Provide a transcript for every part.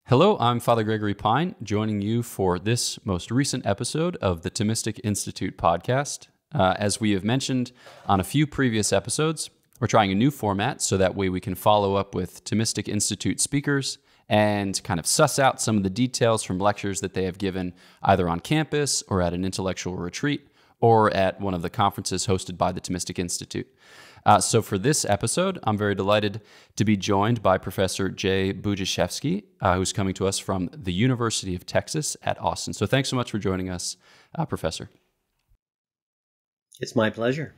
Hello, I'm Father Gregory Pine, joining you for this most recent episode of the Thomistic Institute podcast. As we have mentioned on a few previous episodes, we're trying a new format so that way we can follow up with Thomistic Institute speakers and kind of suss out some of the details from lectures that they have given either on campus or at an intellectual retreat or at one of the conferences hosted by the Thomistic Institute. So for this episode, I'm very delighted to be joined by Professor Jay Budziszewski, who's coming to us from the University of Texas at Austin. So thanks so much for joining us, Professor. It's my pleasure.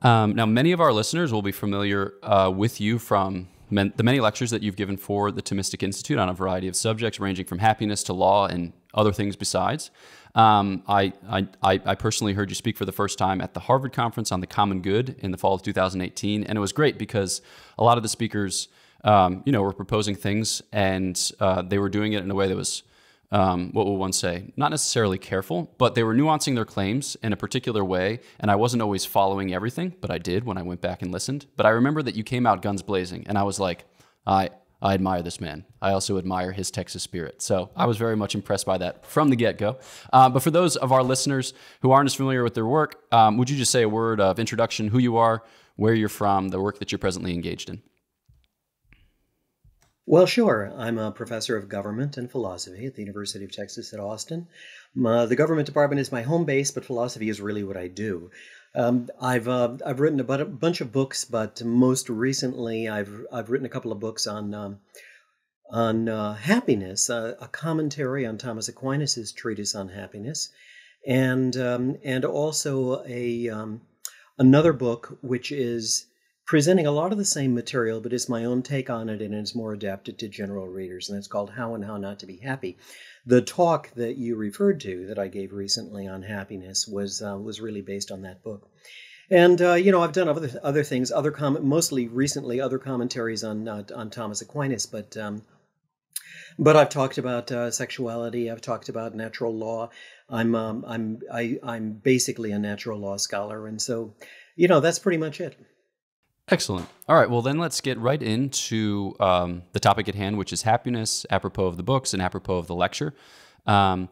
Now, many of our listeners will be familiar with you from the many lectures that you've given for the Thomistic Institute on a variety of subjects, ranging from happiness to law and other things besides. I personally heard you speak for the first time at the Harvard Conference on the Common Good in the fall of 2018, and it was great because a lot of the speakers, were proposing things, and they were doing it in a way that was, what will one say, not necessarily careful, but they were nuancing their claims in a particular way, and I wasn't always following everything, but I did when I went back and listened. But I remember that you came out guns blazing, and I was like, I admire this man. I also admire his Texas spirit. So I was very much impressed by that from the get-go. But for those of our listeners who aren't as familiar with their work, would you just say a word of introduction, who you are, where you're from, the work that you're presently engaged in? Well, sure. I'm a professor of government and philosophy at the University of Texas at Austin. The government department is my home base, but philosophy is really what I do. I've written about a bunch of books, but most recently I've written a couple of books on happiness, a commentary on Thomas Aquinas' treatise on happiness, and also another book which is presenting a lot of the same material, but it's my own take on it, and it's more adapted to general readers, and it's called How and How Not to Be Happy. The talk that you referred to that I gave recently on happiness was really based on that book. And, I've done other things, mostly recently other commentaries on Thomas Aquinas, but I've talked about sexuality. I've talked about natural law. I'm basically a natural law scholar, and so that's pretty much it. Excellent. All right. Well, then let's get right into the topic at hand, which is happiness, apropos of the books and apropos of the lecture. Sure.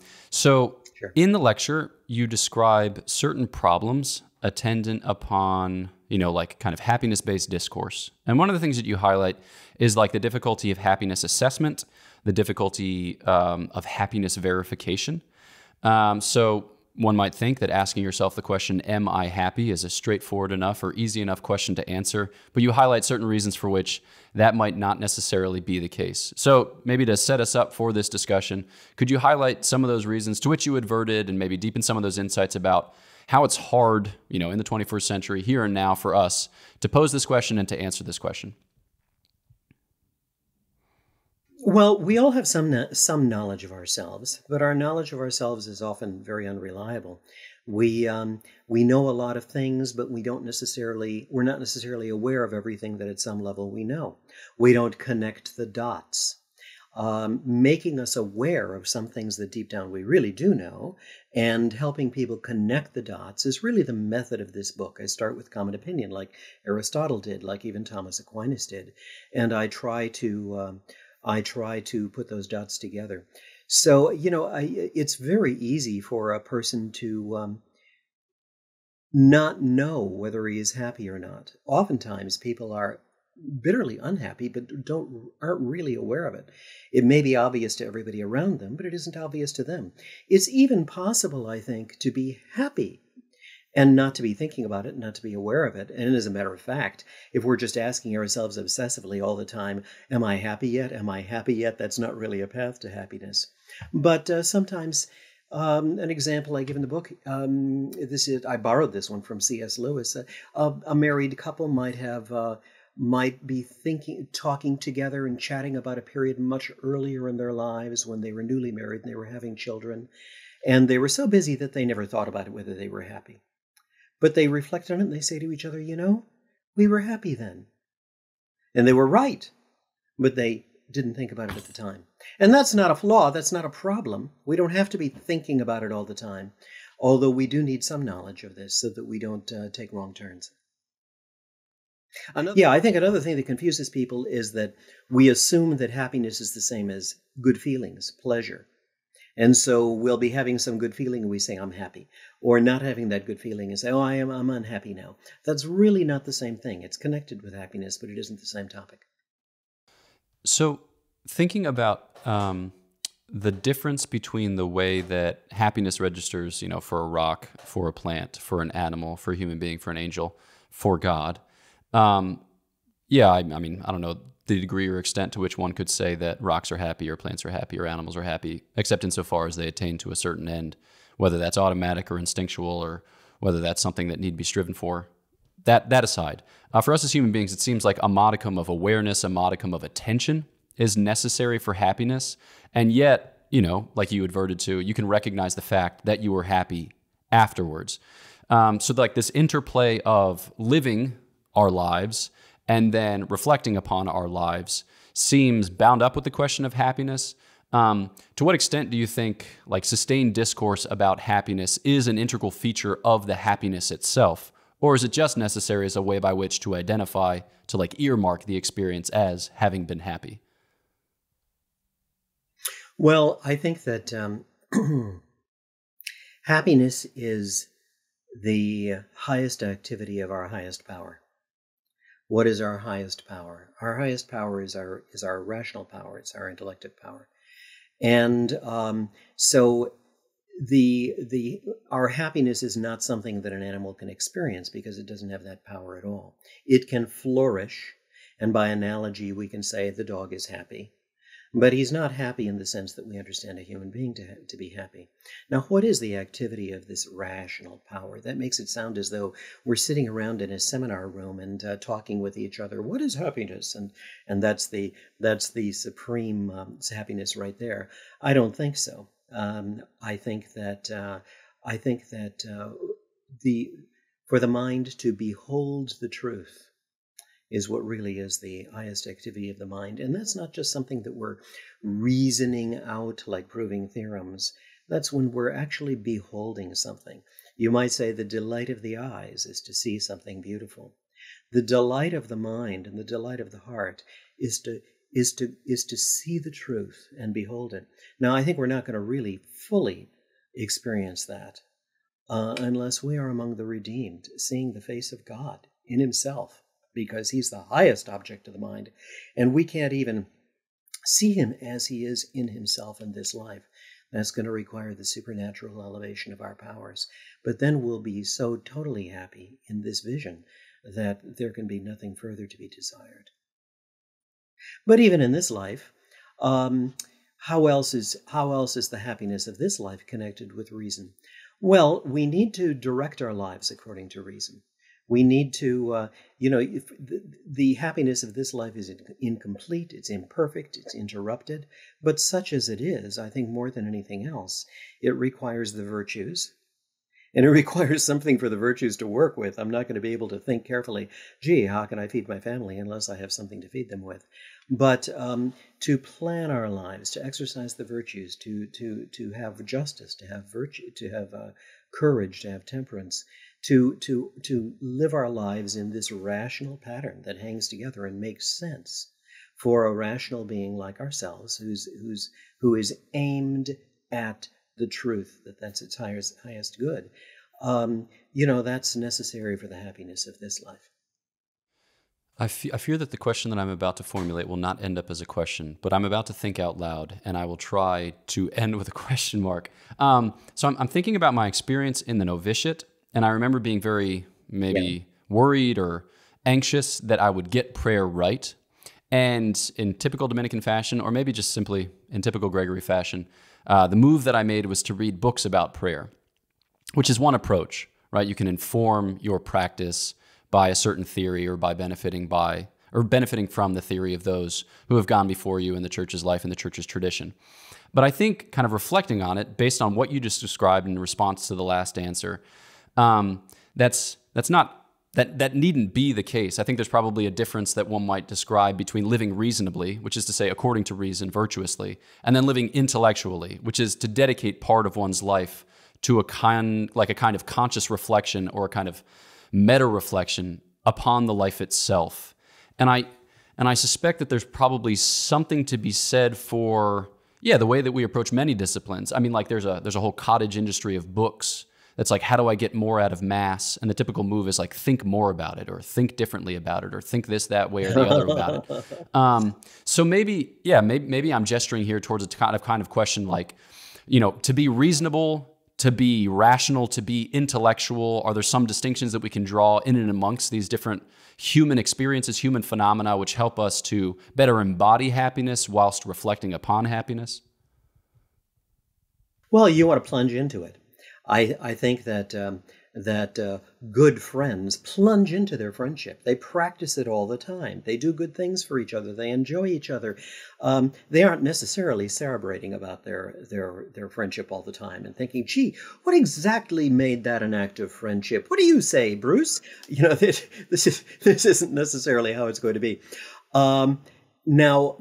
In the lecture, you describe certain problems attendant upon, kind of happiness-based discourse. And one of the things that you highlight is like the difficulty of happiness assessment, the difficulty of happiness verification. So one might think that asking yourself the question, am I happy, is a straightforward enough or easy enough question to answer, but you highlight certain reasons for which that might not necessarily be the case. So maybe to set us up for this discussion, could you highlight some of those reasons to which you adverted and maybe deepen some of those insights about how it's hard, in the 21st century, here and now, for us to pose this question and to answer this question? Well, we all have some knowledge of ourselves, but our knowledge of ourselves is often very unreliable. We know a lot of things, but we're not necessarily aware of everything that at some level we know. We don't connect the dots. Making us aware of some things that deep down we really do know, and helping people connect the dots is really the method of this book. I start with common opinion, like Aristotle did, like even Thomas Aquinas did, and I try to put those dots together. So, it's very easy for a person to not know whether he is happy or not. Oftentimes, people are bitterly unhappy, but aren't really aware of it. It may be obvious to everybody around them, but it isn't obvious to them. It's even possible, I think, to be happy and not to be thinking about it, not to be aware of it. And as a matter of fact, if we're just asking ourselves obsessively all the time, am I happy yet? Am I happy yet? That's not really a path to happiness. But sometimes, an example I give in the book, I borrowed this one from C.S. Lewis. A married couple might be talking together and chatting about a period much earlier in their lives when they were newly married and they were having children. And they were so busy that they never thought about whether they were happy. But they reflect on it and they say to each other, we were happy then. And they were right, but they didn't think about it at the time. And that's not a flaw, that's not a problem. We don't have to be thinking about it all the time, although we do need some knowledge of this so that we don't take wrong turns. Yeah, I think another thing that confuses people is that we assume that happiness is the same as good feelings, pleasure. And so we'll be having some good feeling and we say, I'm happy. Or not having that good feeling and say, oh, I'm unhappy now. That's really not the same thing. It's connected with happiness, but it isn't the same topic. So thinking about the difference between the way that happiness registers, for a rock, for a plant, for an animal, for a human being, for an angel, for God. Yeah, I mean, I don't know the degree or extent to which one could say that rocks are happy or plants are happy or animals are happy, except insofar as they attain to a certain end, whether that's automatic or instinctual or whether that's something that need be striven for. That aside, for us as human beings, it seems like a modicum of awareness, a modicum of attention is necessary for happiness. And yet, like you adverted to, you can recognize the fact that you were happy afterwards. So like this interplay of living our lives and then reflecting upon our lives seems bound up with the question of happiness. To what extent do you think like sustained discourse about happiness is an integral feature of the happiness itself? Or is it just necessary as a way by which to identify, to like earmark the experience as having been happy? Well, I think that happiness is the highest activity of our highest power. What is our highest power? Our highest power is our rational power. It's our intellective power. And so our happiness is not something that an animal can experience because it doesn't have that power at all. It can flourish, and by analogy, we can say the dog is happy. But he's not happy in the sense that we understand a human being to be happy. Now, what is the activity of this rational power? That makes it sound as though we're sitting around in a seminar room and talking with each other. What is happiness? And that's the supreme happiness right there. I don't think so. I think that for the mind to behold the truth is what really is the highest activity of the mind. And that's not just something that we're reasoning out like proving theorems. That's when we're actually beholding something. You might say the delight of the eyes is to see something beautiful. The delight of the mind and the delight of the heart is to see the truth and behold it. Now, I think we're not going to really fully experience that unless we are among the redeemed, seeing the face of God in himself, because he's the highest object of the mind. And we can't even see him as he is in himself in this life. That's going to require the supernatural elevation of our powers. But then we'll be so totally happy in this vision that there can be nothing further to be desired. But even in this life, how else is the happiness of this life connected with reason? Well, we need to direct our lives according to reason. We need to, if the happiness of this life is incomplete, it's imperfect, it's interrupted, but such as it is, I think more than anything else, it requires the virtues. And it requires something for the virtues to work with. I'm not going to be able to think carefully, gee, how can I feed my family unless I have something to feed them with? But to plan our lives, to exercise the virtues, to have justice, to have virtue, to have courage, to have temperance, to live our lives in this rational pattern that hangs together and makes sense for a rational being like ourselves, who is aimed at the truth, that's its highest good. That's necessary for the happiness of this life. I fear that the question that I'm about to formulate will not end up as a question, but I'm about to think out loud, and I will try to end with a question mark. So I'm thinking about my experience in the novitiate, and I remember being very worried or anxious that I would get prayer right. And in typical Dominican fashion, or maybe just simply in typical Gregory fashion, the move that I made was to read books about prayer, which is one approach, right? You can inform your practice by a certain theory or by benefiting from the theory of those who have gone before you in the church's life and the church's tradition. But I think kind of reflecting on it, based on what you just described in response to the last answer, that needn't be the case. I think there's probably a difference that one might describe between living reasonably, which is to say according to reason, virtuously, and then living intellectually, which is to dedicate part of one's life to a kind of conscious reflection or a kind of meta-reflection upon the life itself. And I suspect that there's probably something to be said for, the way that we approach many disciplines. I mean, like there's a whole cottage industry of books that's like, how do I get more out of Mass? And the typical move is like, think more about it, or think differently about it, or think this, that way, or the other about it. So maybe I'm gesturing here towards a kind of question like, to be reasonable, to be rational, to be intellectual, are there some distinctions that we can draw in and amongst these different human experiences, human phenomena, which help us to better embody happiness whilst reflecting upon happiness? Well, you want to plunge into it. I think that good friends plunge into their friendship. They practice it all the time. They do good things for each other. They enjoy each other. They aren't necessarily celebrating about their friendship all the time and thinking, "Gee, what exactly made that an act of friendship? What do you say, Bruce?" This isn't necessarily how it's going to be. Now.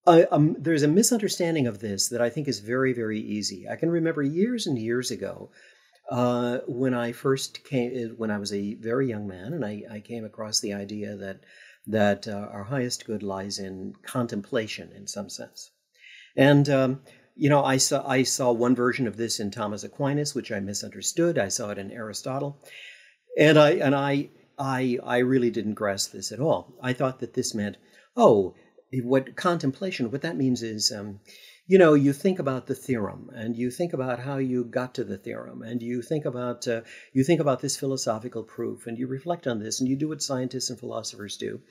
There's a misunderstanding of this that I think is very, very easy. I can remember years and years ago when I was a very young man, and I came across the idea that our highest good lies in contemplation in some sense. And I saw one version of this in Thomas Aquinas, which I misunderstood. I saw it in Aristotle, and I really didn't grasp this at all. I thought that this meant, what that means is, you think about the theorem, and you think about how you got to the theorem, and you think about this philosophical proof, and you reflect on this, and you do what scientists and philosophers do.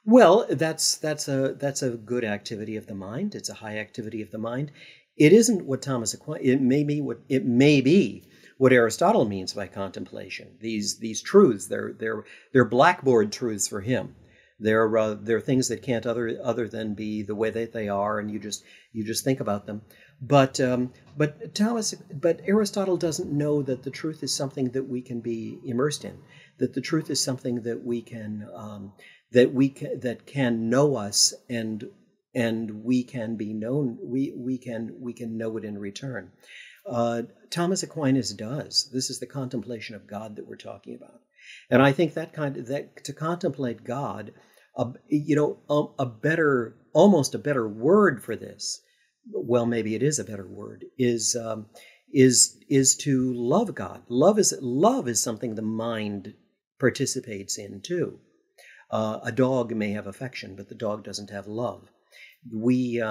Well, that's a good activity of the mind. It's a high activity of the mind. It isn't what Thomas Aquinas. It may be what Aristotle means by contemplation. These truths, they're blackboard truths for him. They're things that can't other than be the way that they are, and you just think about them. But Aristotle doesn't know that the truth is something that we can be immersed in. That the truth is something that we can that can know us, and we can be known. We can know it in return. Thomas Aquinas does. This is the contemplation of God that we're talking about, and I think that to contemplate God. Almost a better word for this. Well, maybe it is a better word. Is to love God. Love is something the mind participates in too. A dog may have affection, but the dog doesn't have love. We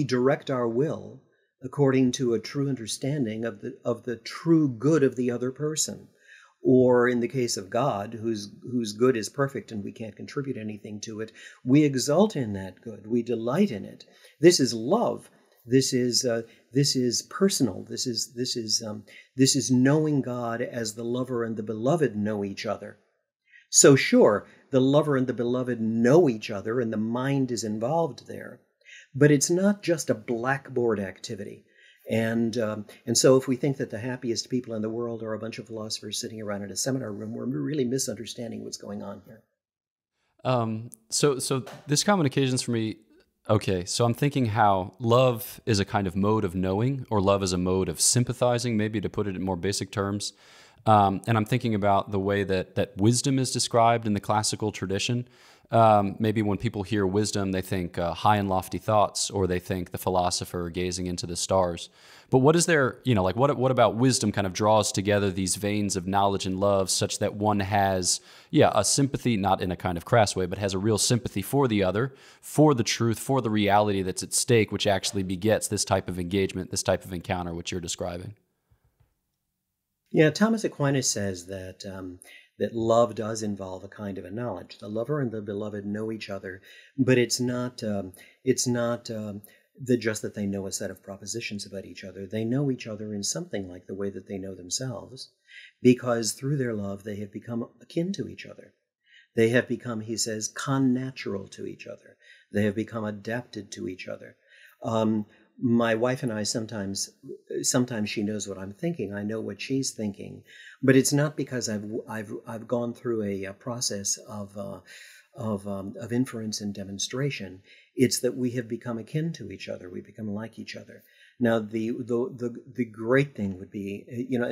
direct our will according to a true understanding of the true good of the other person. Or in the case of God, whose good is perfect and we can't contribute anything to it, we exult in that good. We delight in it. This is love. This is personal. This is knowing God as the lover and the beloved know each other. So sure, the lover and the beloved know each other, and the mind is involved there, but it's not just a blackboard activity. And so if we think that the happiest people in the world are a bunch of philosophers sitting around in a seminar room, we're really misunderstanding what's going on here. So this common occasions for me, okay, so I'm thinking how love is a kind of mode of knowing, or love is a mode of sympathizing, maybe to put it in more basic terms. And I'm thinking about the way that wisdom is described in the classical tradition. Maybe when people hear wisdom, they think high and lofty thoughts, or they think the philosopher gazing into the stars. But what is there, what about wisdom kind of draws together these veins of knowledge and love such that one has, a sympathy, not in a kind of crass way, but has a real sympathy for the other, for the truth, for the reality that's at stake, which actually begets this type of engagement, this type of encounter, which you're describing? Yeah, Thomas Aquinas says that love does involve a kind of a knowledge. The lover and the beloved know each other, but it's not just that they know a set of propositions about each other. They know each other in something like the way that they know themselves, because through their love they have become akin to each other. They have become, he says, connatural to each other. They have become adapted to each other. My wife and I sometimes she knows what I'm thinking. I know what she's thinking, but it's not because I've gone through a process of inference and demonstration. It's that we have become akin to each other. We become like each other. Now, the great thing would be,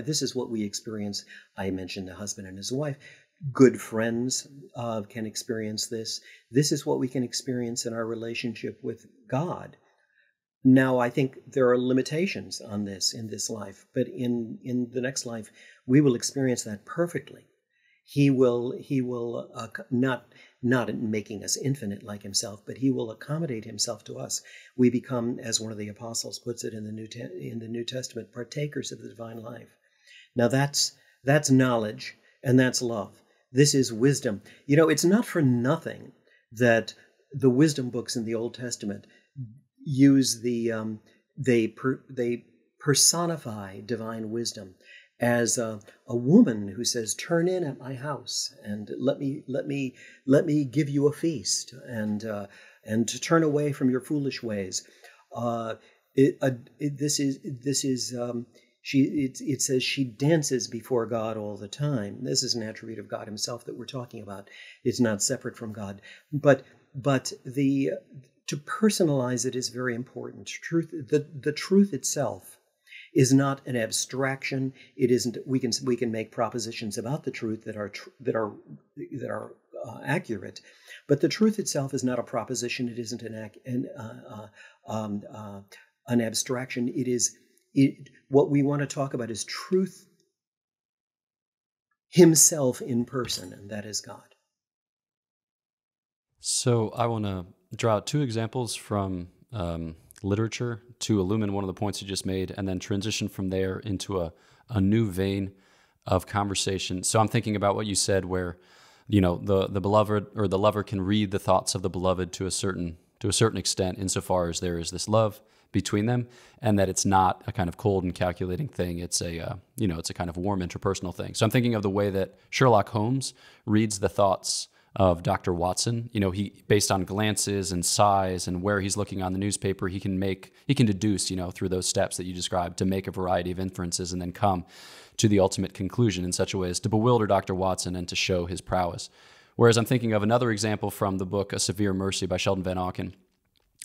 this is what we experience. I mentioned the husband and his wife. Good friends can experience this. This is what we can experience in our relationship with God. Now, I think there are limitations on this in this life, but in the next life, we will experience that perfectly. He will not making us infinite like himself, but he will accommodate himself to us. We become, as one of the apostles puts it in the New Testament, partakers of the divine life. Now that's knowledge and that's love. This is wisdom. It's not for nothing that the wisdom books in the Old Testament use they personify divine wisdom as a woman who says, "Turn in at my house and let me give you a feast, and to turn away from your foolish ways." It says she dances before God all the time. This is an attribute of God himself that we're talking about. It's not separate from God, but to personalize it is very important. The truth itself is not an abstraction. It isn't. We can make propositions about the truth that are accurate, but the truth itself is not a proposition. It isn't an abstraction. What we want to talk about is truth himself in person, and that is God. So I want to draw out two examples from literature to illumine one of the points you just made, and then transition from there into a new vein of conversation. So I'm thinking about what you said, where the beloved or the lover can read the thoughts of the beloved to a certain extent, insofar as there is this love between them, and that it's not a kind of cold and calculating thing. It's it's a kind of warm interpersonal thing. So I'm thinking of the way that Sherlock Holmes reads the thoughts of Dr. Watson. He, based on glances and sighs and where he's looking on the newspaper, he can deduce, through those steps that you described, to make a variety of inferences and then come to the ultimate conclusion in such a way as to bewilder Dr. Watson and to show his prowess. Whereas I'm thinking of another example from the book A Severe Mercy by Sheldon Van Auken,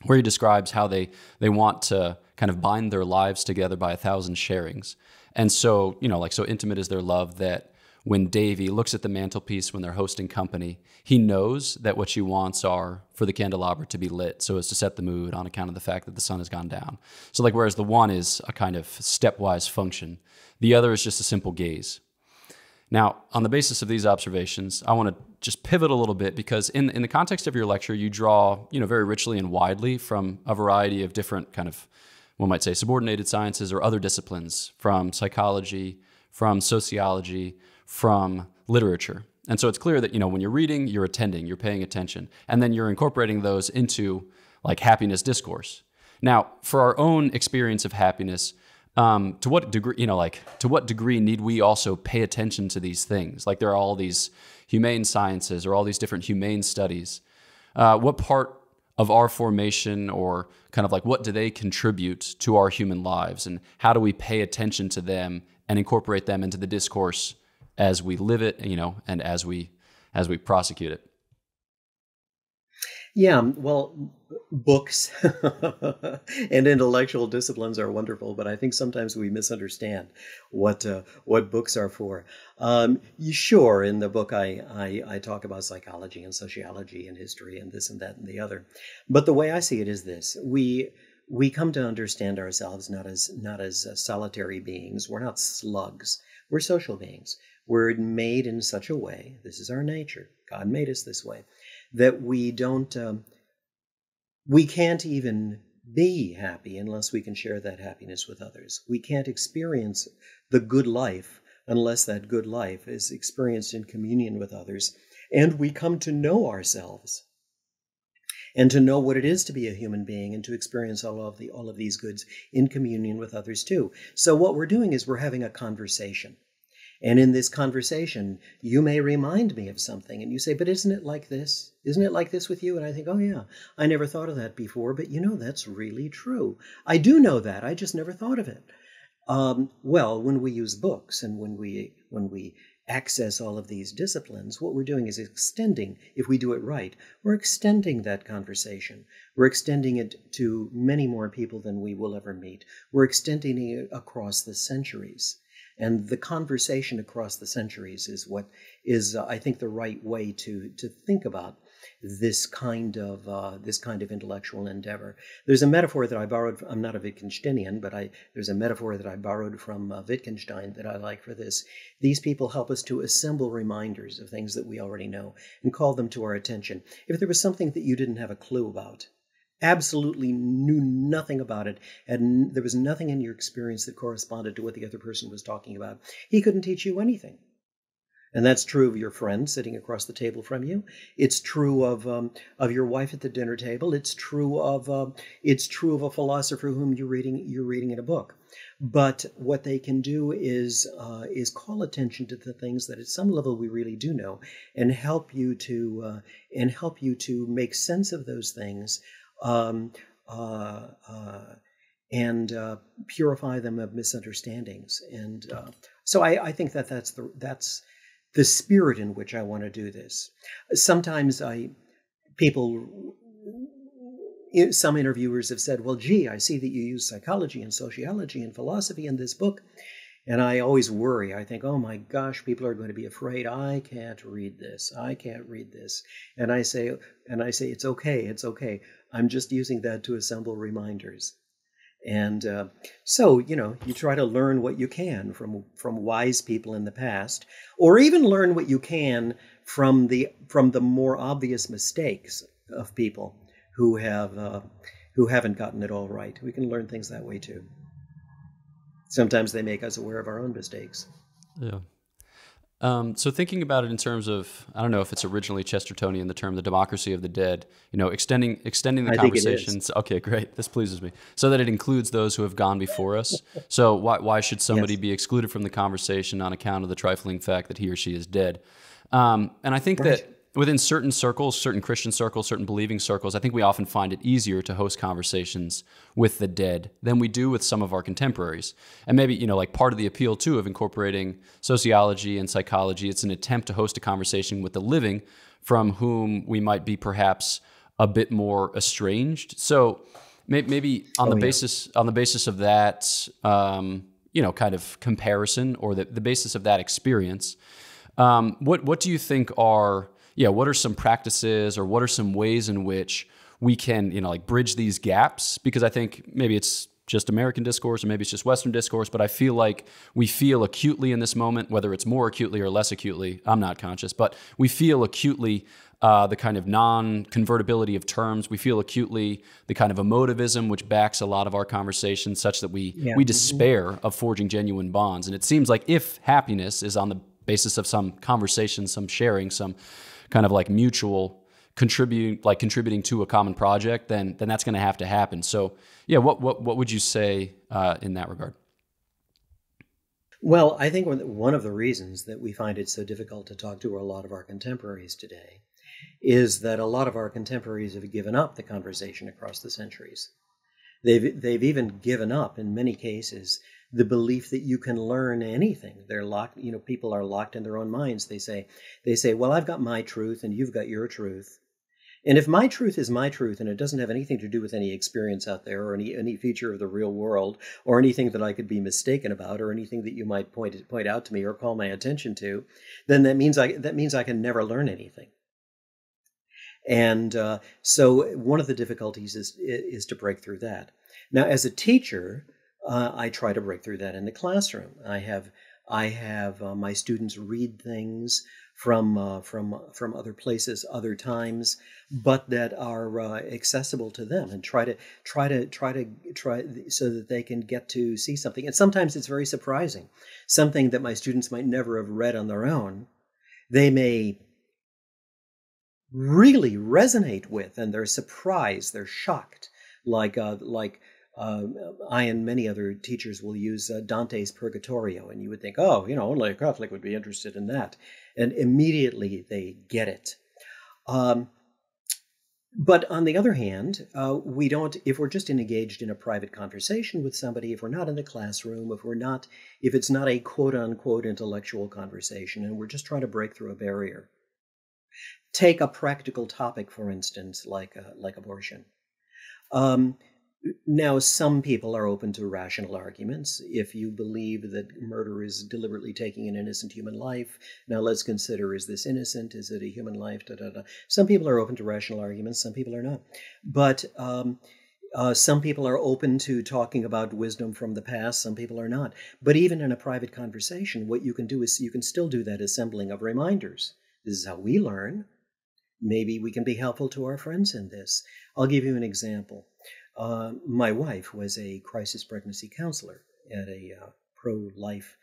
where he describes how they want to kind of bind their lives together by 1,000 sharings. And so, so intimate is their love that when Davy looks at the mantelpiece when they're hosting company, he knows that what she wants are for the candelabra to be lit so as to set the mood on account of the fact that the sun has gone down. So whereas the one is a kind of stepwise function, the other is just a simple gaze. Now, on the basis of these observations, I want to just pivot a little bit, because in the context of your lecture, you draw, very richly and widely from a variety of different kind of, one might say, subordinated sciences or other disciplines, from psychology, from sociology, from literature. And so it's clear that, when you're reading, you're attending, you're paying attention, and then you're incorporating those into happiness discourse. Now, for our own experience of happiness, to what degree need we also pay attention to these things? There are all these humane sciences or all these different humane studies. What part of our formation, or kind of what do they contribute to our human lives, and how do we pay attention to them and incorporate them into the discourse as we live it, and as we prosecute it? Yeah, well, books and intellectual disciplines are wonderful, but I think sometimes we misunderstand what books are for. Sure, in the book I talk about psychology and sociology and history and this and that and the other, but the way I see it is this: we come to understand ourselves not as solitary beings. We're not slugs. We're social beings. We're made in such a way. This is our nature. God made us this way, that we can't even be happy unless we can share that happiness with others. We can't experience the good life unless that good life is experienced in communion with others. And we come to know ourselves and to know what it is to be a human being, and to experience all of these goods in communion with others too. So what we're doing is we're having a conversation. And in this conversation, you may remind me of something, and you say, "But isn't it like this? Isn't it like this with you?" And I think, "Oh yeah, I never thought of that before, but that's really true. I do know that, I just never thought of it." Well, when we use books and when we access all of these disciplines, what we're doing is extending, if we do it right, we're extending that conversation. We're extending it to many more people than we will ever meet. We're extending it across the centuries. And the conversation across the centuries is what is, I think, the right way to think about this kind of intellectual endeavor. There's a metaphor that I borrowed. I'm not a Wittgensteinian, but there's a metaphor that I borrowed from Wittgenstein that I like for this. These people help us to assemble reminders of things that we already know and call them to our attention. If there was something that you didn't have a clue about, absolutely knew nothing about it, and there was nothing in your experience that corresponded to what the other person was talking about, he couldn't teach you anything. And that's true of your friend sitting across the table from you. It's true of your wife at the dinner table. It's true of a philosopher whom you're reading in a book. But what they can do is call attention to the things that at some level we really do know, and help you to make sense of those things, and purify them of misunderstandings. And so I think that's the spirit in which I want to do this. Sometimes some interviewers have said, well, gee, I see that you use psychology and sociology and philosophy in this book. And I always worry. I think, oh my gosh, people are going to be afraid. I can't read this. I can't read this. And I say, it's okay. It's okay. I'm just using that to assemble reminders. And so, you try to learn what you can from wise people in the past, or even learn what you can from the more obvious mistakes of people who haven't gotten it all right. We can learn things that way too. Sometimes they make us aware of our own mistakes. Yeah. So thinking about it in terms of, I don't know if it's originally Chestertonian, the term, the democracy of the dead, extending the conversations. Okay, great. This pleases me. So that it includes those who have gone before us. So why should somebody be excluded from the conversation on account of the trifling fact that he or she is dead? And I think that within certain circles, certain Christian circles, certain believing circles, I think we often find it easier to host conversations with the dead than we do with some of our contemporaries. And maybe, like part of the appeal too of incorporating sociology and psychology, it's an attempt to host a conversation with the living from whom we might be perhaps a bit more estranged. So maybe on the basis of that, kind of comparison, or the basis of that experience, what do you think are what are some practices, or what are some ways in which we can, bridge these gaps? Because I think maybe it's just American discourse, or maybe it's just Western discourse, but I feel like we feel acutely in this moment, whether it's more acutely or less acutely, I'm not conscious, but we feel acutely the kind of non-convertibility of terms. We feel acutely the kind of emotivism which backs a lot of our conversations, such that we despair of forging genuine bonds. And it seems like if happiness is on the basis of some conversation, some sharing, some kind of like mutual contributing to a common project, then that's going to have to happen. So what would you say in that regard? Well, I think one of the reasons that we find it so difficult to talk to a lot of our contemporaries today is that a lot of our contemporaries have given up the conversation across the centuries. They've even given up, in many cases, the belief that you can learn anything. They're locked, people are locked in their own minds. They say, well, I've got my truth and you've got your truth. And if my truth is my truth and it doesn't have anything to do with any experience out there, or any feature of the real world, or anything that I could be mistaken about, or anything that you might point out to me or call my attention to, then that means I can never learn anything. And so one of the difficulties is to break through that. Now, as a teacher, I try to break through that in the classroom. I have my students read things from other places, other times, but that are accessible to them, and try so that they can get to see something. And sometimes it's very surprising, something that my students might never have read on their own. They may really resonate with, and they're surprised, they're shocked, like I and many other teachers will use Dante's Purgatorio, and you would think, only a Catholic would be interested in that. And immediately they get it. But on the other hand, we don't, if we're just engaged in a private conversation with somebody, if we're not in the classroom, if it's not a quote unquote intellectual conversation and we're just trying to break through a barrier, take a practical topic, for instance, like abortion. Now, some people are open to rational arguments. If you believe that murder is deliberately taking an innocent human life, now let's consider, is this innocent? Is it a human life? Da, da, da. Some people are open to rational arguments, some people are not. But some people are open to talking about wisdom from the past, some people are not. But even in a private conversation, what you can do is you can still do that assembling of reminders. This is how we learn. Maybe we can be helpful to our friends in this. I'll give you an example. My wife was a crisis pregnancy counselor at a pro-life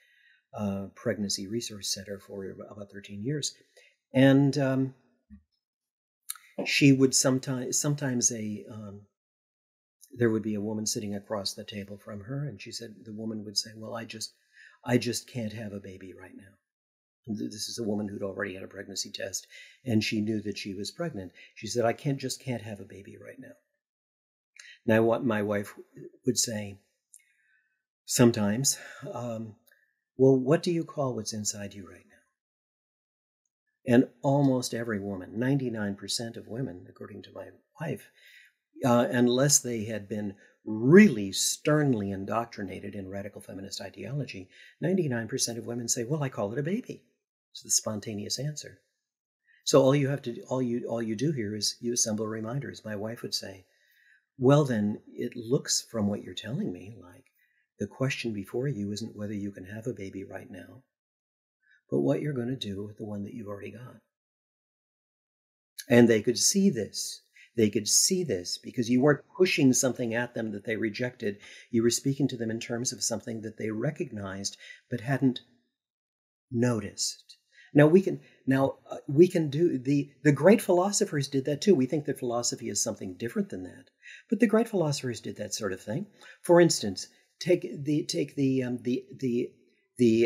pregnancy resource center for about 13 years. And she would sometimes there would be a woman sitting across the table from her, and she said, the woman would say, well, I just can't have a baby right now. This is a woman who'd already had a pregnancy test, and she knew that she was pregnant. She said, I just can't have a baby right now. Now, what my wife would say sometimes, well, what do you call what's inside you right now? And almost every woman, 99% of women, according to my wife, unless they had been really sternly indoctrinated in radical feminist ideology, 99% of women say, well, I call it a baby. It's the spontaneous answer. So all you do here is you assemble reminders. My wife would say, well, then it looks from what you're telling me like the question before you isn't whether you can have a baby right now, but what you're going to do with the one that you've already got. And they could see this. They could see this because you weren't pushing something at them that they rejected. You were speaking to them in terms of something that they recognized but hadn't noticed. Now we can do the great philosophers did that too. We think that philosophy is something different than that, but the great philosophers did that sort of thing. For instance, take the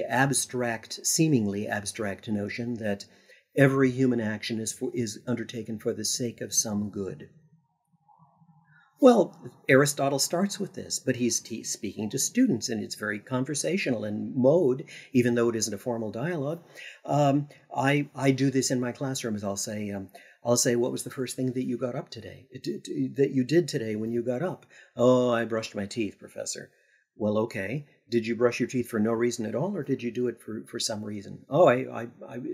abstract, seemingly abstract notion that every human action is undertaken for the sake of some good. Well, Aristotle starts with this, but he's speaking to students, and it's very conversational in mode, even though it isn't a formal dialogue. I do this in my classrooms. I'll say, what was the first thing that you got up today? That you did today when you got up? Oh, I brushed my teeth, Professor. Well, okay. Did you brush your teeth for no reason at all, or did you do it for some reason? Oh, I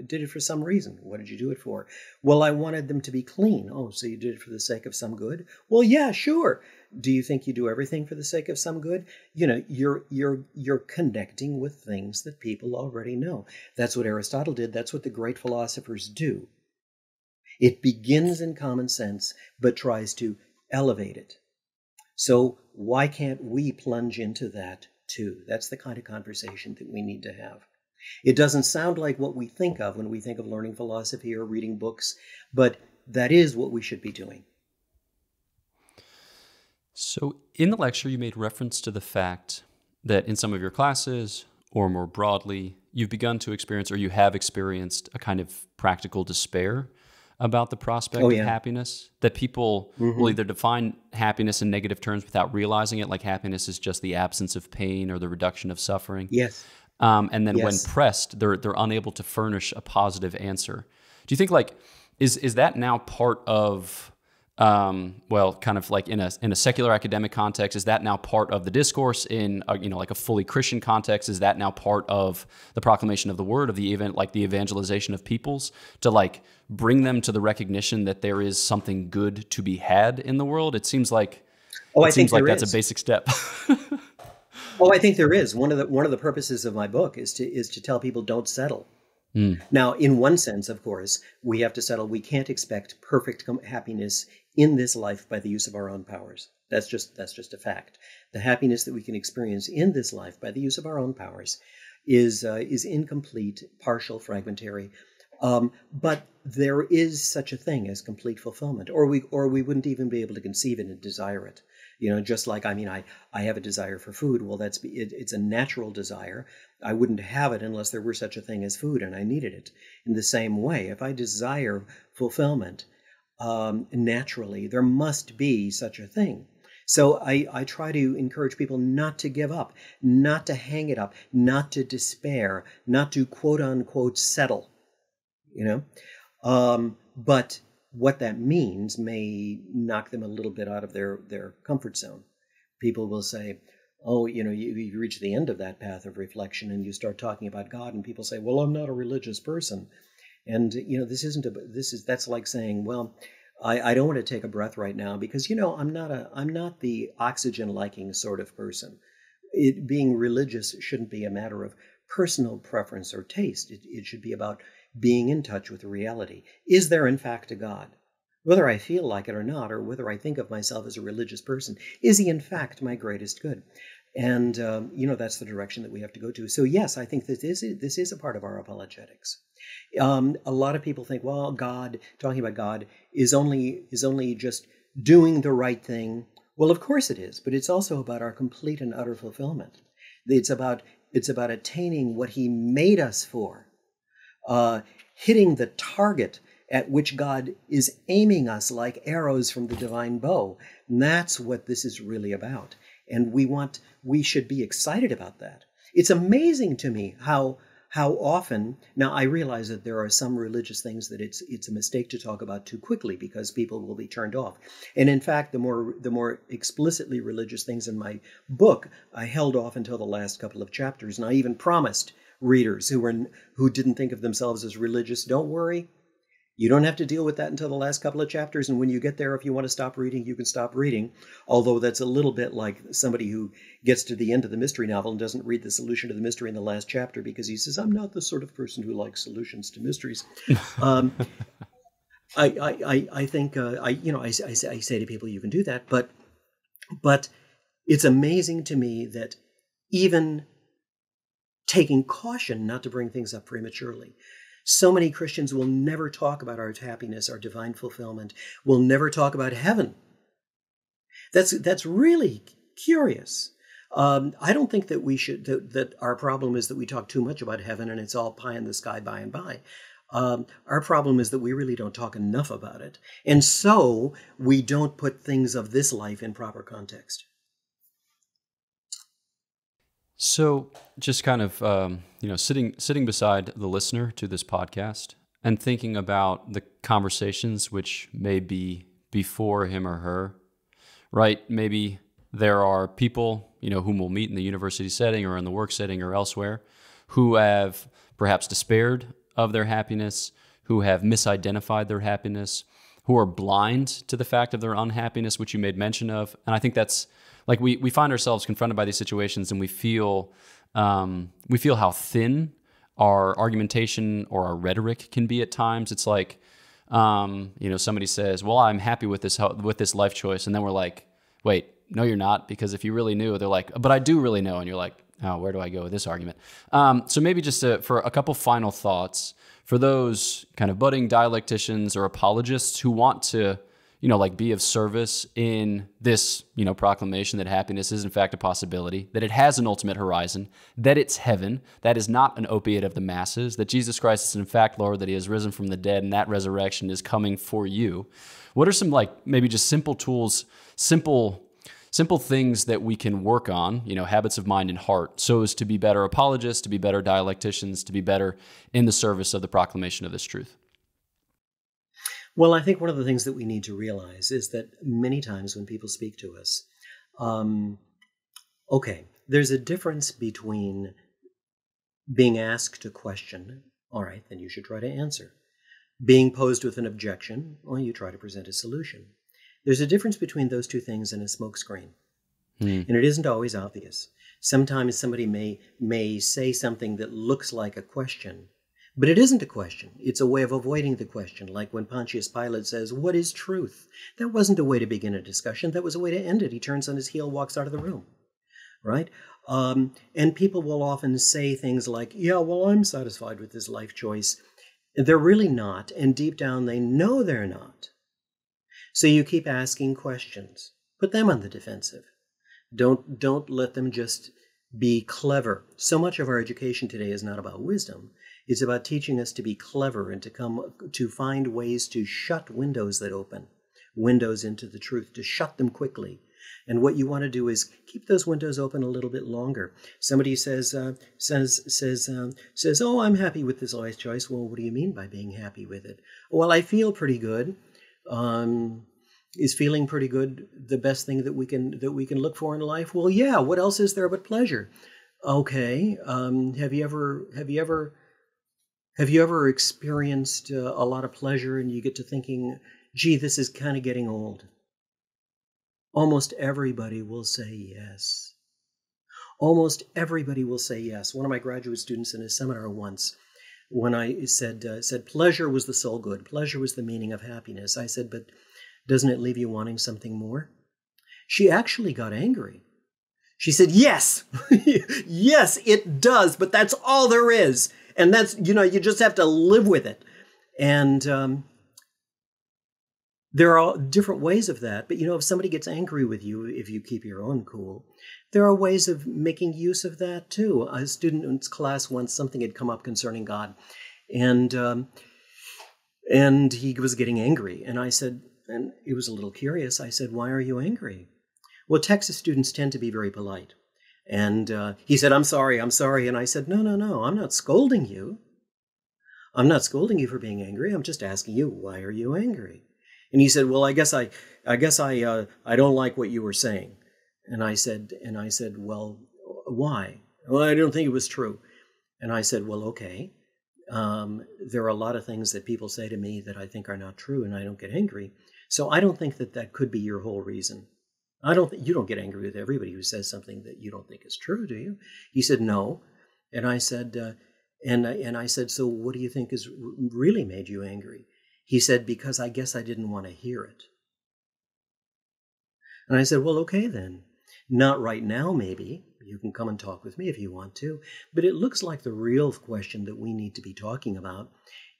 did it for some reason. What did you do it for? Well, I wanted them to be clean. Oh, so you did it for the sake of some good? Well, yeah, sure. Do you think you do everything for the sake of some good? You know, you're connecting with things that people already know. That's what Aristotle did. That's what the great philosophers do. It begins in common sense, but tries to elevate it. So why can't we plunge into that too? That's the kind of conversation that we need to have. It doesn't sound like what we think of when we think of learning philosophy or reading books, but that is what we should be doing. So in the lecture, you made reference to the fact that in some of your classes, or more broadly, you've begun to experience, or you have experienced, a kind of practical despair about the prospect of happiness, that people will either define happiness in negative terms without realizing it, like happiness is just the absence of pain or the reduction of suffering. Yes. And then when pressed, they're unable to furnish a positive answer. Do you think, like, is that now part of, kind of like in a secular academic context, is that now part of the discourse in like a fully Christian context? Is that now part of the proclamation of the word, of the event, like the evangelization of peoples, to like bring them to the recognition that there is something good to be had in the world? It seems like that's a basic step. Oh, I think there is. One of the purposes of my book is to tell people don't settle. Now, in one sense, of course, we have to settle. We can't expect perfect happiness in this life by the use of our own powers. That's just a fact. The happiness that we can experience in this life by the use of our own powers is incomplete, partial, fragmentary. But there is such a thing as complete fulfillment, or we wouldn't even be able to conceive it and desire it. You know, just like, I have a desire for food. Well, it's a natural desire. I wouldn't have it unless there were such a thing as food and I needed it. In the same way, if I desire fulfillment, naturally. There must be such a thing. So I try to encourage people not to give up, not to hang it up, not to despair, not to quote unquote settle, but what that means may knock them a little bit out of their comfort zone. People will say, oh, you reach the end of that path of reflection and you start talking about God, and people say, well, I'm not a religious person. And, that's like saying, well, I don't want to take a breath right now because, I'm not the oxygen liking sort of person. Being religious shouldn't be a matter of personal preference or taste. It should be about being in touch with reality. Is there, in fact, a God? Whether I feel like it or not, or whether I think of myself as a religious person, is he, in fact, my greatest good? And, that's the direction that we have to go to. So, yes, I think that this is a part of our apologetics. A lot of people think, well, talking about God is only just doing the right thing. Well, of course it is, but it's also about our complete and utter fulfillment. It's about attaining what he made us for, hitting the target at which God is aiming us like arrows from the divine bow. And that's what this is really about. And we should be excited about that. It's amazing to me how often, now I realize that there are some religious things that it's a mistake to talk about too quickly because people will be turned off. And in fact, the more explicitly religious things in my book, I held off until the last couple of chapters. And I even promised readers who didn't think of themselves as religious, don't worry. You don't have to deal with that until the last couple of chapters. And when you get there, if you want to stop reading, you can stop reading. Although that's a little bit like somebody who gets to the end of the mystery novel and doesn't read the solution to the mystery in the last chapter because he says, I'm not the sort of person who likes solutions to mysteries. I think, I say to people, you can do that. But it's amazing to me that even taking caution not to bring things up prematurely, so many Christians will never talk about our happiness, our divine fulfillment, will never talk about heaven. That's really curious. I don't think that we should, that our problem is that we talk too much about heaven and it's all pie in the sky by and by. Our problem is that we really don't talk enough about it. And so we don't put things of this life in proper context. So just kind of, sitting beside the listener to this podcast and thinking about the conversations which may be before him or her, right? Maybe there are people, whom we'll meet in the university setting or in the work setting or elsewhere who have perhaps despaired of their happiness, who have misidentified their happiness, who are blind to the fact of their unhappiness, which you made mention of. And I think that's, like we find ourselves confronted by these situations and we feel how thin our argumentation or our rhetoric can be at times. It's like, somebody says, well, I'm happy with this life choice. And then we're like, wait, no, you're not. Because if you really knew, they're like, but I do really know. And you're like, oh, where do I go with this argument? So maybe just for a couple final thoughts for those kind of budding dialecticians or apologists who want to, be of service in this, proclamation that happiness is in fact a possibility, that it has an ultimate horizon, that it's heaven, that is not an opiate of the masses, that Jesus Christ is in fact Lord, that he has risen from the dead, and that resurrection is coming for you. What are some maybe just simple tools, simple things that we can work on, habits of mind and heart, so as to be better apologists, to be better dialecticians, to be better in the service of the proclamation of this truth? Well, I think one of the things that we need to realize is that many times when people speak to us, there's a difference between being asked a question, all right, then you should try to answer. Being posed with an objection, well, you try to present a solution. There's a difference between those two things in a smokescreen, and it isn't always obvious. Sometimes somebody may say something that looks like a question, but it isn't a question. It's a way of avoiding the question, like when Pontius Pilate says, what is truth? That wasn't a way to begin a discussion. That was a way to end it. He turns on his heel, walks out of the room, right? And people will often say things like, yeah, well, I'm satisfied with this life choice. They're really not, and deep down they know they're not. So you keep asking questions. Put them on the defensive. Don't let them just be clever. So much of our education today is not about wisdom. It's about teaching us to be clever and to find ways to shut windows that open, windows into the truth, to shut them quickly. And what you want to do is keep those windows open a little bit longer. Somebody says, "Oh, I'm happy with this life choice." Well, what do you mean by being happy with it? Well, I feel pretty good. Is feeling pretty good the best thing that we can look for in life? Well, yeah. What else is there but pleasure? Okay. Have you ever experienced a lot of pleasure and you get to thinking, "Gee, this is kind of getting old"? Almost everybody will say yes. Almost everybody will say yes. One of my graduate students in a seminar once, when I said pleasure was the sole good, pleasure was the meaning of happiness, I said, "But doesn't it leave you wanting something more?" She actually got angry. She said, "Yes, yes, it does, but that's all there is. And that's, you just have to live with it." And there are different ways of that. But, if somebody gets angry with you, if you keep your own cool, there are ways of making use of that too. A student in class once, something had come up concerning God. And he was getting angry. And I said, and he was a little curious, I said, "Why are you angry?" Well, Texas students tend to be very polite. And he said, I'm sorry. And I said, No, I'm not scolding you. I'm not scolding you for being angry. I'm just asking you, why are you angry? And he said, "Well, I guess I don't like what you were saying." And I said, "Well, why?" "Well, I don't think it was true." And I said, "Well, okay. There are a lot of things that people say to me that I think are not true, and I don't get angry. So I don't think that could be your whole reason. You don't get angry with everybody who says something that you don't think is true, do you?" He said, "No." And I said, I said, "So what do you think has really made you angry?" He said, "Because I guess I didn't want to hear it." And I said, "Well, okay then. Not right now, maybe. You can come and talk with me if you want to. But it looks like the real question that we need to be talking about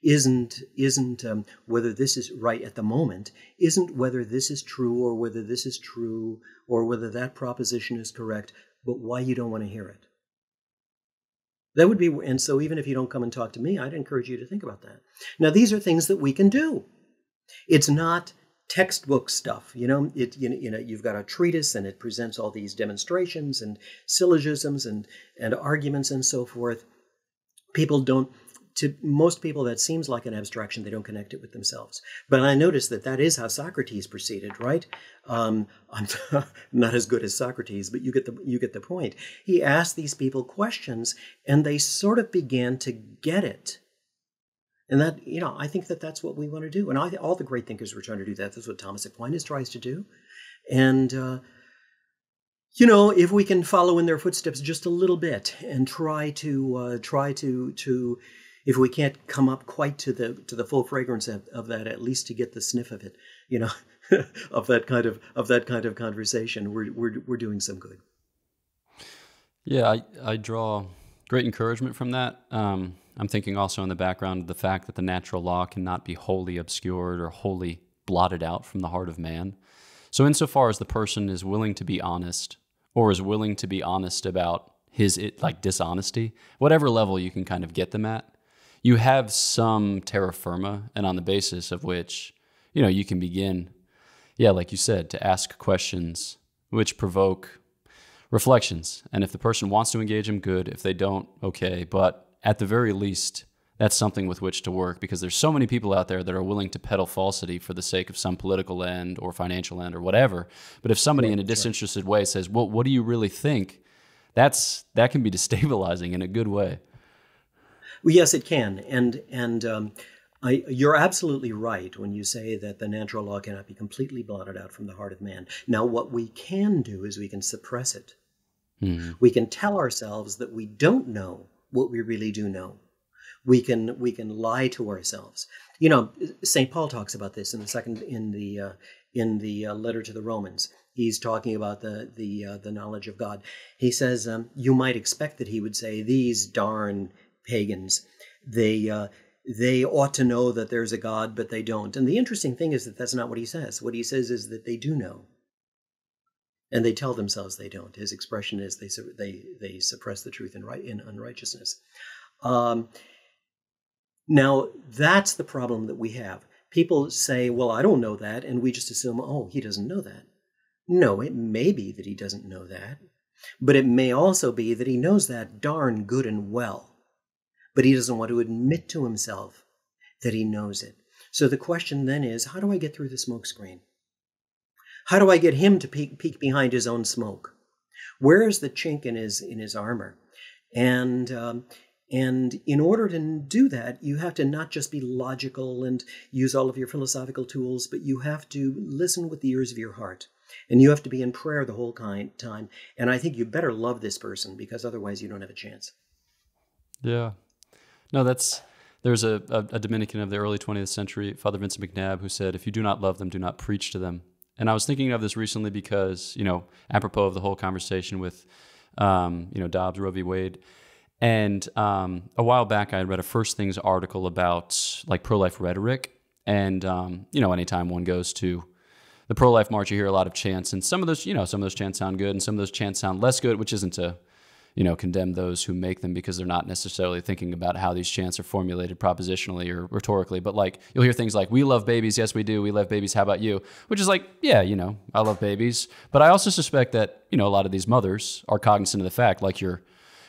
isn't whether this is right at the moment, isn't whether this is true or whether this is true or whether that proposition is correct, but why you don't want to hear it." That would be, and so even if you don't come and talk to me, I'd encourage you to think about that. Now, these are things that we can do. It's not textbook stuff, you've got a treatise and it presents all these demonstrations and syllogisms and arguments and so forth. To most people, that seems like an abstraction. They don't connect it with themselves. But I noticed that is how Socrates proceeded, right? I'm not as good as Socrates, but you get the point. He asked these people questions, and they sort of began to get it. And that, I think that's what we want to do. And all the great thinkers were trying to do that. That's what Thomas Aquinas tries to do. And if we can follow in their footsteps just a little bit and try to if we can't come up quite to the full fragrance of that, at least to get the sniff of it, of that kind of conversation, we're doing some good. Yeah, I draw great encouragement from that. I'm thinking also in the background of the fact that the natural law cannot be wholly obscured or wholly blotted out from the heart of man. So insofar as the person is willing to be honest, or is willing to be honest about his dishonesty, whatever level you can kind of get them at, you have some terra firma, and on the basis of which, you can begin, like you said, to ask questions which provoke reflections. And if the person wants to engage them, good. If they don't, okay. But at the very least, that's something with which to work, because there's so many people out there that are willing to peddle falsity for the sake of some political end or financial end or whatever. But if somebody in a disinterested way says, "Well, what do you really think?" that can be destabilizing in a good way. Well, yes, it can. And you're absolutely right when you say that the natural law cannot be completely blotted out from the heart of man. Now, what we can do is we can suppress it. Mm-hmm. We can tell ourselves that we don't know what we really do know. We can lie to ourselves. St. Paul talks about this in the letter to the Romans. He's talking about the knowledge of God. He says, you might expect that he would say, "These darn pagans, they ought to know that there's a God, but they don't." And the interesting thing is that that's not what he says. What he says is that they do know, and they tell themselves they don't. His expression is they suppress the truth in unrighteousness. Now, that's the problem that we have. People say, well, I don't know that, and we just assume, oh, he doesn't know that. No, it may be that he doesn't know that, but it may also be that he knows that darn good and well, but he doesn't want to admit to himself that he knows it. So the question then is, how do I get through the smoke screen? How do I get him to peek behind his own smoke? Where is the chink in his armor? And in order to do that, you have to not just be logical and use all of your philosophical tools, but you have to listen with the ears of your heart. And you have to be in prayer the whole time. And I think you better love this person, because otherwise you don't have a chance. Yeah. No, there's a Dominican of the early 20th century, Father Vincent McNabb, who said, if you do not love them, do not preach to them. And I was thinking of this recently because, apropos of the whole conversation with, Dobbs, Roe v. Wade. And a while back, I had read a First Things article about like pro-life rhetoric. And, anytime one goes to the pro-life march, you hear a lot of chants. And some of those chants sound good and some of those chants sound less good, which isn't to, condemn those who make them, because they're not necessarily thinking about how these chants are formulated propositionally or rhetorically. But like, you'll hear things like, we love babies. Yes, we do. We love babies. How about you? Which is like, yeah, I love babies. But I also suspect that, a lot of these mothers are cognizant of the fact, like your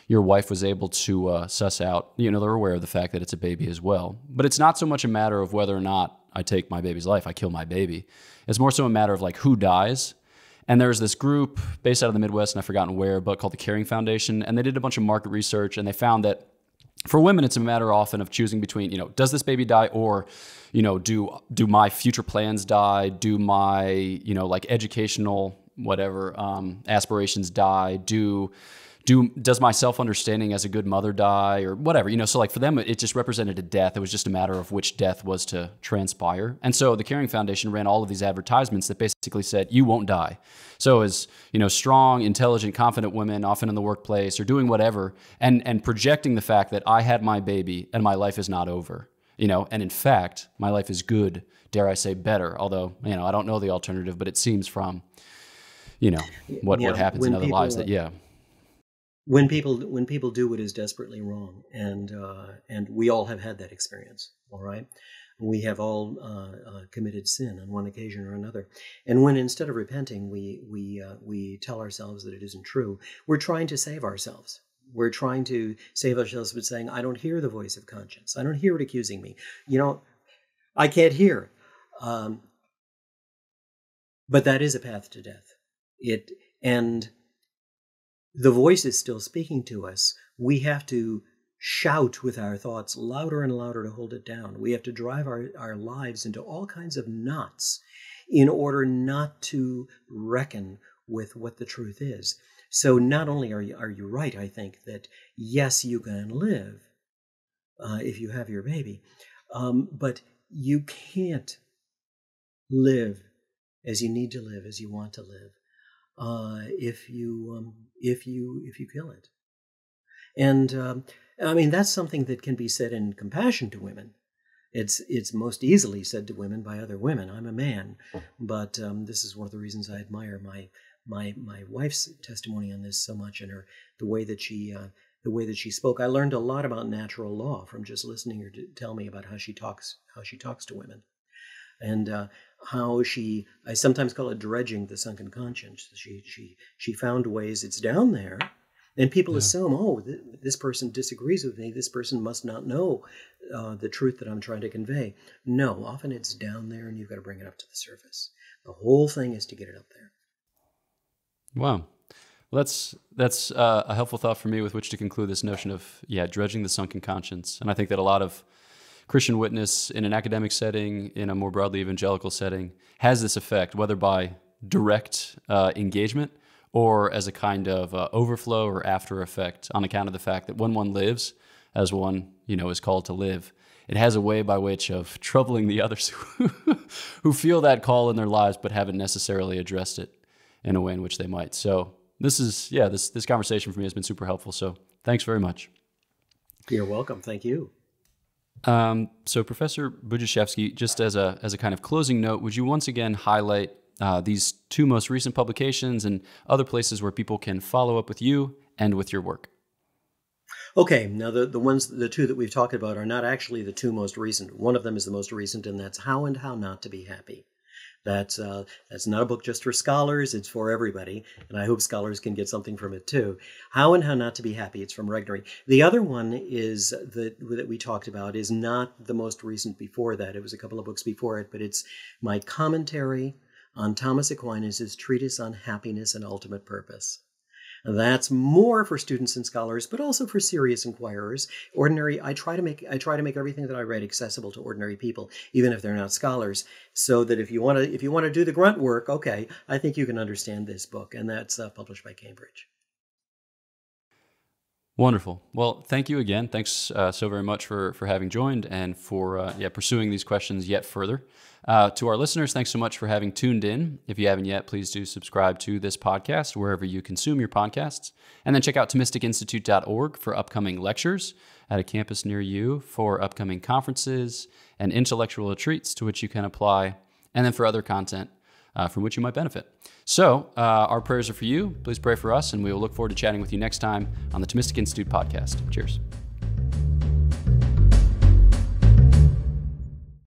wife was able to suss out, they're aware of the fact that it's a baby as well. But it's not so much a matter of whether or not I take my baby's life, I kill my baby. It's more so a matter of like who dies. And there's this group based out of the Midwest, and I've forgotten where, but called the Caring Foundation. And they did a bunch of market research, and they found that for women, it's a matter often of choosing between, does this baby die, or, do my future plans die? Do my, like educational, whatever, aspirations die? Does my self-understanding as a good mother die, or whatever, so like for them, it just represented a death. It was just a matter of which death was to transpire. And so the Caring Foundation ran all of these advertisements that basically said, you won't die. So as, strong, intelligent, confident women, often in the workplace or doing whatever, and projecting the fact that I had my baby and my life is not over, and in fact, my life is good, dare I say better, although, I don't know the alternative, but it seems from, what happens in other lives that, yeah. When people do what is desperately wrong, and we all have had that experience, all right? We have all committed sin on one occasion or another, and when instead of repenting, we tell ourselves that it isn't true, we're trying to save ourselves. We're trying to save ourselves by saying, I don't hear the voice of conscience. I don't hear it accusing me. I can't hear. But that is a path to death. The voice is still speaking to us. We have to shout with our thoughts louder and louder to hold it down. We have to drive our lives into all kinds of knots in order not to reckon with what the truth is. So not only are you right, I think, that yes, you can live if you have your baby, but you can't live as you need to live, as you want to live, if you kill it. And that's something that can be said in compassion to women. It's most easily said to women by other women. I'm a man, but this is one of the reasons I admire my wife's testimony on this so much, and the way that she spoke. I learned a lot about natural law from just listening her to tell me about how she talks to women. And I sometimes call it dredging the sunken conscience. She found ways, it's down there, and people assume, oh, this person disagrees with me. This person must not know the truth that I'm trying to convey. No, often it's down there, and you've got to bring it up to the surface. The whole thing is to get it up there. Wow. Well, that's a helpful thought for me with which to conclude this notion of, dredging the sunken conscience. And I think that a lot of Christian witness in an academic setting, in a more broadly evangelical setting, has this effect, whether by direct engagement or as a kind of overflow or after effect, on account of the fact that when one lives, as one is called to live, it has a way by which of troubling the others who feel that call in their lives but haven't necessarily addressed it in a way in which they might. So this conversation for me has been super helpful. So thanks very much. You're welcome. Thank you. So Professor Budziszewski, just as a kind of closing note, would you once again highlight these two most recent publications and other places where people can follow up with you and with your work? Okay, now the two that we've talked about are not actually the two most recent. One of them is the most recent, and that's How and How Not to Be Happy. That's not a book just for scholars. It's for everybody, and I hope scholars can get something from it too. How and How Not to Be Happy. It's from Gregory. The other one is that we talked about is not the most recent before that. It was a couple of books before it, but it's my commentary on Thomas Aquinas' treatise on happiness and ultimate purpose. That's more for students and scholars, but also for serious inquirers. I try to make everything that I write accessible to ordinary people, even if they're not scholars, so that if you want to do the grunt work, okay, I think you can understand this book, and that's published by Cambridge. Wonderful. Well, thank you again. Thanks so very much for having joined and for pursuing these questions yet further. To our listeners, thanks so much for having tuned in. If you haven't yet, please do subscribe to this podcast wherever you consume your podcasts. And then check out ThomisticInstitute.org for upcoming lectures at a campus near you, for upcoming conferences and intellectual retreats to which you can apply, and then for other content from which you might benefit. So our prayers are for you. Please pray for us, and we will look forward to chatting with you next time on the Thomistic Institute podcast. Cheers.